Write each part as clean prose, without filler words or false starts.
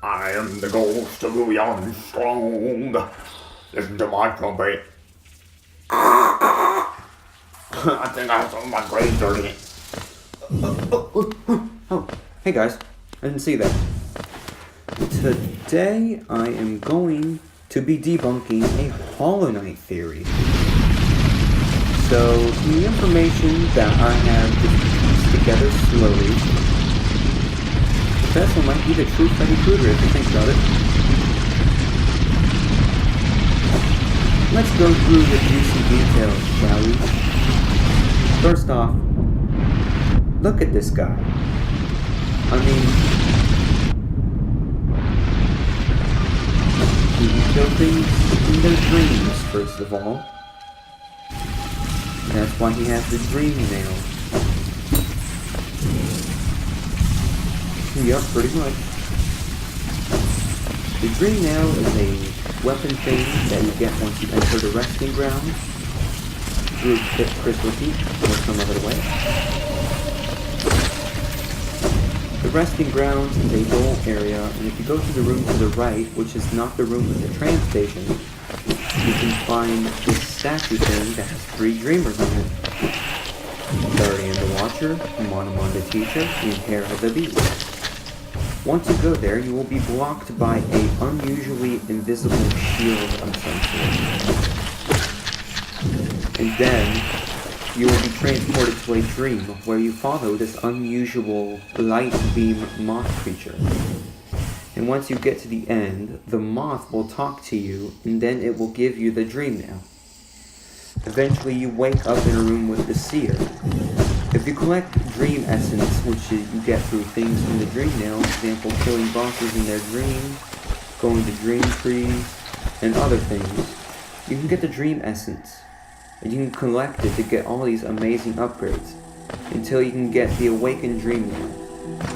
I am the ghost of Louis Armstrong. Listen to my trumpet. I think I have some of my grave dirt in it. Oh, hey guys. I didn't see that. Today I am going to be debunking a Hollow Knight theory. So, from the information that I have pieced together slowly, the vessel might be the true Freddy Krueger if you think about it. Let's go through the juicy details, shall we? First off, look at this guy. I mean, he can kill things in their dreams, first of all. That's why he has the dream nail. Yep, pretty much. The dream nail is a weapon thing that you get once you enter the resting ground through Crystal Peak or some other way. The resting grounds is a dull area, and if you go to the room to the right, which is not the room with the train station, you can find this statue thing that has 3 dreamers on it. Guardian the Watcher, Monomon the Teacher, and Hera the Beast. Once you go there, you will be blocked by a unusually invisible shield of some sort. And then, you will be transported to a dream where you follow this unusual light beam moth creature. And once you get to the end, the moth will talk to you, and then it will give you the dream nail. Eventually you wake up in a room with the seer. If you collect dream essence, which you get through things from the dream nail, for example killing bosses in their dreams, going to dream trees, and other things, you can get the dream essence. And you can collect it to get all these amazing upgrades, until you can get the awakened dream nail,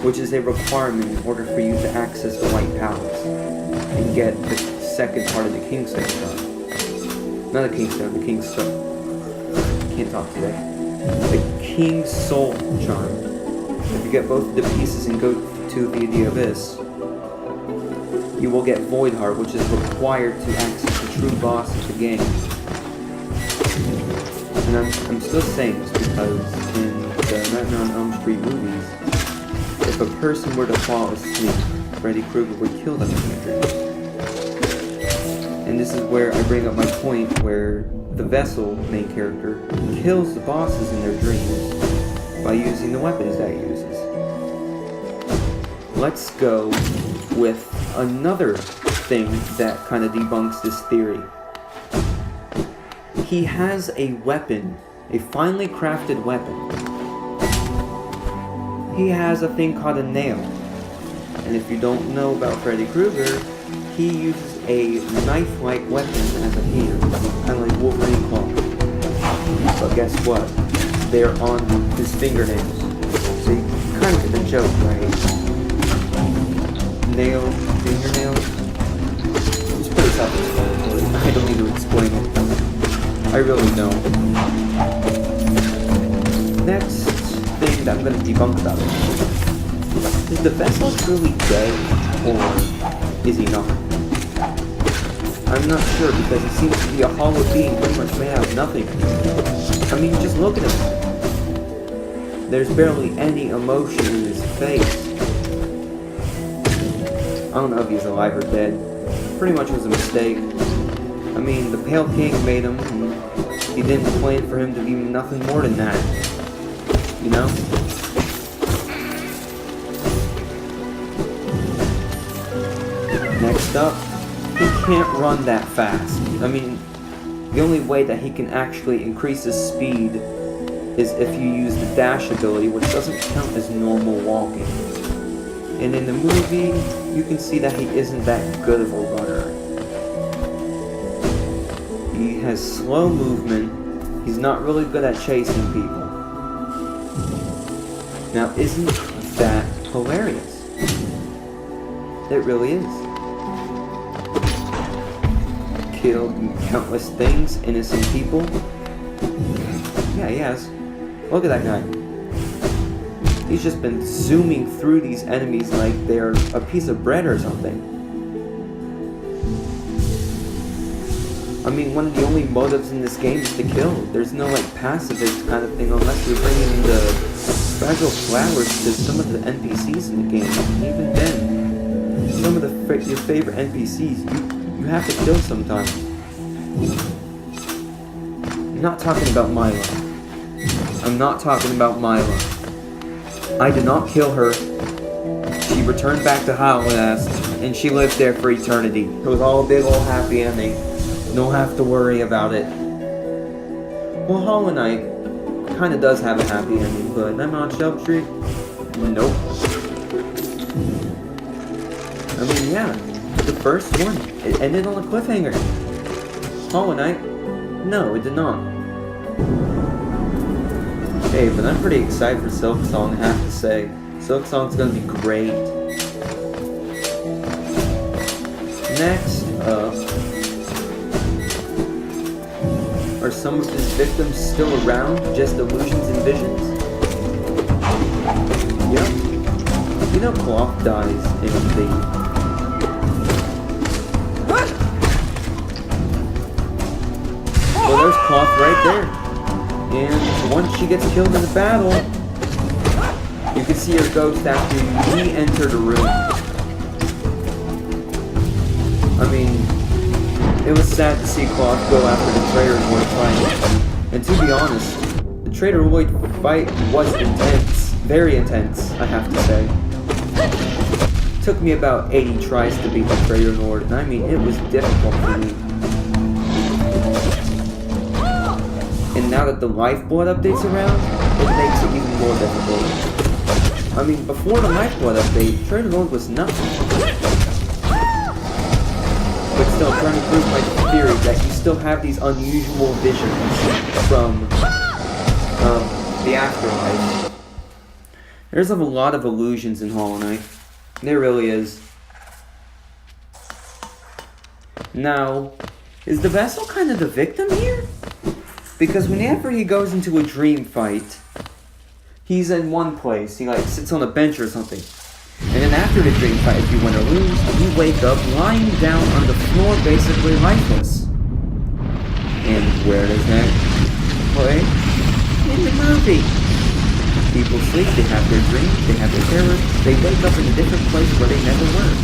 which is a requirement in order for you to access the White Palace, and get the second part of the Kingstone Charm. Not the Kingstone, the King's Soul. Can't talk today. The King's Soul Charm. If you get both of the pieces and go to the Abyss, you will get Void Heart, which is required to access the true boss of the game. And I'm still saying this because in the Nightmare on Elm Street movies, if a person were to fall asleep, Freddy Krueger would kill them in their dreams. And this is where I bring up my point where the Vessel, main character, kills the bosses in their dreams by using the weapons that he uses. Let's go with another thing that kind of debunks this theory. He has a weapon, a finely crafted weapon. He has a thing called a nail. And if you don't know about Freddy Krueger, he uses a knife-like weapon as a hand, kind of like Wolverine claw. But guess what? They're on his fingernails. So you kind of get the joke, right? Nail, fingernails. It's pretty self-explanatory. I don't need to explain it. I really don't. Next thing that I'm going to debunk about it. Is the Vessel truly dead, or is he not? I'm not sure because he seems to be a hollow being pretty much made out of nothing. I mean, just look at him. There's barely any emotion in his face. I don't know if he's alive or dead. Pretty much was a mistake. I mean, the Pale King made him, and he didn't plan for him to be nothing more than that. You know? Next up, he can't run that fast. I mean, the only way that he can actually increase his speed is if you use the dash ability, which doesn't count as normal walking. And in the movie, you can see that he isn't that good of a runner. He has slow movement. He's not really good at chasing people. Now, isn't that hilarious? It really is. Killed countless things, innocent people. Yeah, he has. Look at that guy. He's just been zooming through these enemies like they're a piece of bread or something. I mean, one of the only motives in this game is to kill. There's no like pacifist kind of thing unless you're bringing the fragile flowers to some of the NPCs in the game. And even then, some of your favorite NPCs, you have to kill sometimes. I'm not talking about Mila. I'm not talking about Mila. I did not kill her. She returned back to Howlast, and she lived there for eternity. It was all a big old happy ending. Don't have to worry about it. Well, Hollow Knight kind of does have a happy ending, but I'm on Shelf Street? Nope. I mean, yeah, the first one, it ended on a cliffhanger. Hollow Knight? No, it did not. Hey, but I'm pretty excited for Silksong, I have to say. Silksong's gonna be great. Next up, are some of his victims still around, just illusions and visions? Yep. You know Cloth dies in the... Well, there's Cloth right there. And once she gets killed in the battle, you can see her ghost after you re-enter the room. I mean, it was sad to see Cloth go after the Traitor Lloyd fight. And to be honest, the Traitor Lloyd fight was intense. Very intense, I have to say. It took me about 80 tries to beat the Traitor Lord, and I mean, it was difficult for me. And now that the Lifeblood update's around, it makes it even more difficult. I mean, before the Lifeblood update, Traitor Lord was nothing. But still, trying to prove my theory that you still have these unusual visions from the afterlife. There's a lot of illusions in Hollow Knight. There really is. Now, is the vessel kind of the victim here? Because whenever he goes into a dream fight, he's in one place. He like sits on a bench or something. And then after the dream fight, if you win or lose, you wake up lying down on the floor, basically lifeless. And where does that play? In the movie. People sleep, they have their dreams, they have their terrors, they wake up in a different place where they never were.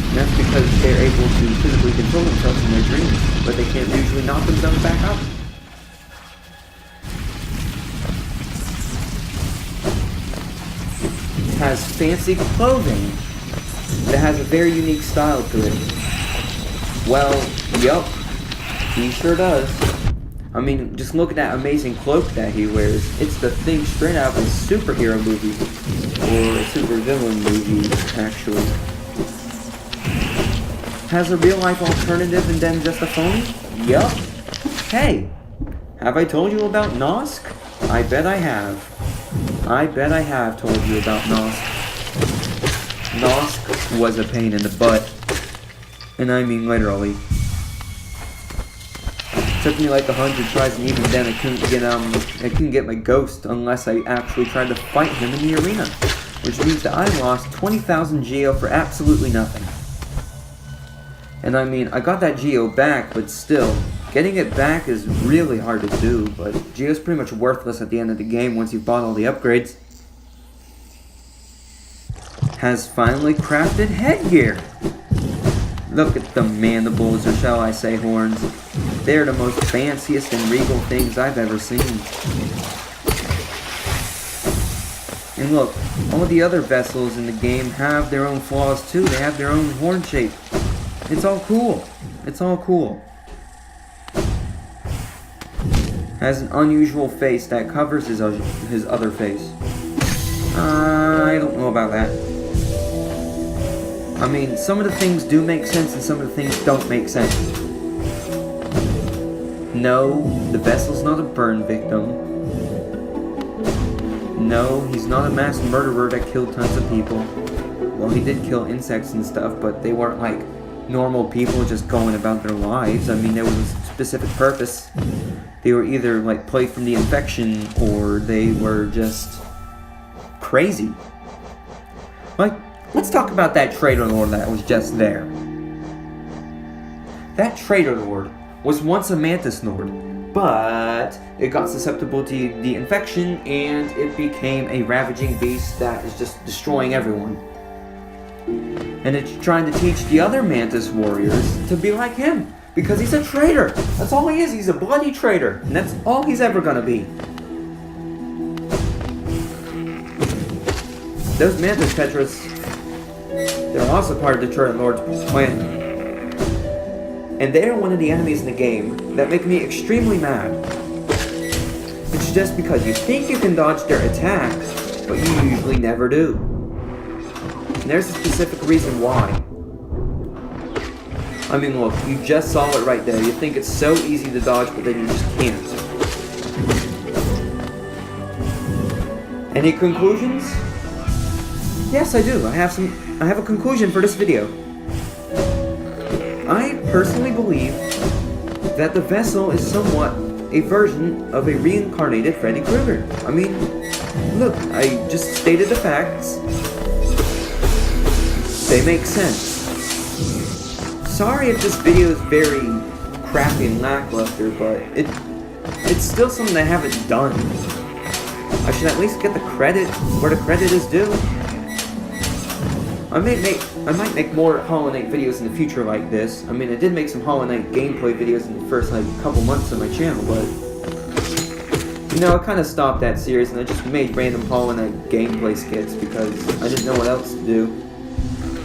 And that's because they're able to physically control themselves in their dreams, but they can't usually knock themselves back up. Has fancy clothing that has a very unique style to it. Well, yup, he sure does. I mean, just look at that amazing cloak that he wears. It's the thing straight out of a superhero movie, or a supervillain movie, actually. Has a real-life alternative and then just a phony? Yup. Hey, have I told you about Nosk? I bet I have. I bet I have told you about Nosk. Nosk was a pain in the butt. And I mean literally. It took me like 100 tries, and even then I couldn't get my ghost unless I actually tried to fight him in the arena. Which means that I lost 20,000 Geo for absolutely nothing. And I mean, I got that Geo back, but still, getting it back is really hard to do, but Geo's pretty much worthless at the end of the game once you've bought all the upgrades. Has finally crafted headgear. Look at the mandibles, or shall I say horns. They're the most fanciest and regal things I've ever seen. And look, all the other vessels in the game have their own flaws too. They have their own horn shape. It's all cool. It's all cool. Has an unusual face that covers his other face. I don't know about that. I mean, some of the things do make sense and some of the things don't make sense. No, the vessel's not a burn victim. No, he's not a mass murderer that killed tons of people. Well, he did kill insects and stuff, but they weren't like normal people just going about their lives. I mean, there was a specific purpose. They were either like plagued from the infection, or they were just crazy. Like, let's talk about that Traitor Lord that was just there. That Traitor Lord was once a Mantis Lord, but it got susceptible to the infection and it became a ravaging beast that is just destroying everyone. And it's trying to teach the other Mantis warriors to be like him, because he's a traitor. That's all he is. He's a bloody traitor, and that's all he's ever gonna be. Those Mantis Petras, they're also part of the Traitor Lord's plan. And they are one of the enemies in the game that make me extremely mad. It's just because you think you can dodge their attacks, but you usually never do. And there's a specific reason why. I mean, look, you just saw it right there. You think it's so easy to dodge, but then you just can't. Any conclusions? Yes, I do. I have a conclusion for this video. I personally believe that the vessel is somewhat a version of a reincarnated Freddy Krueger. I mean, look, I just stated the facts. They make sense. Sorry if this video is very crappy and lackluster, but it's still something I haven't done. I should at least get the credit where the credit is due. I might make more Hollow Knight videos in the future like this. I mean, I did make some Hollow Knight gameplay videos in the first couple months of my channel, but you know, I kind of stopped that series and I just made random Hollow Knight gameplay skits because I didn't know what else to do.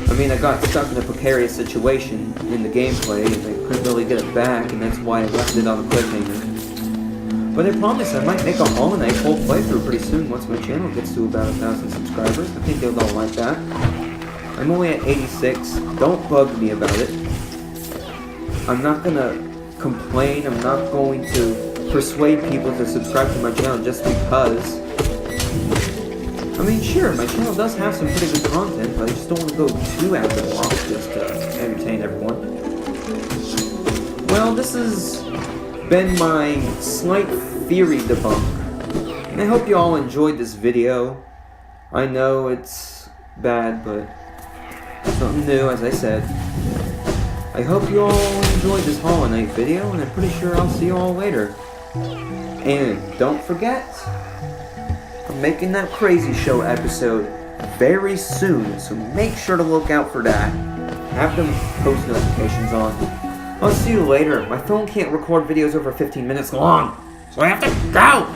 I mean, I got stuck in a precarious situation in the gameplay and I couldn't really get it back, and that's why I left it on a cliffhanger. But I promise I might make a Hollow Knight full playthrough pretty soon once my channel gets to about 1,000 subscribers. I think they'll all like that. I'm only at 86. Don't bug me about it. I'm not gonna complain. I'm not going to persuade people to subscribe to my channel just because. I mean, sure, my channel does have some pretty good content, but I just don't want to go too out there off just to entertain everyone. Well, this has been my slight theory debunk, and I hope you all enjoyed this video. I know it's bad, but something new, as I said. I hope you all enjoyed this Hollow Knight video, and I'm pretty sure I'll see you all later. And don't forget, I'm making that Crazy Show episode very soon, so make sure to look out for that. Have them post notifications on. I'll see you later. My phone can't record videos over 15 minutes long, so I have to go!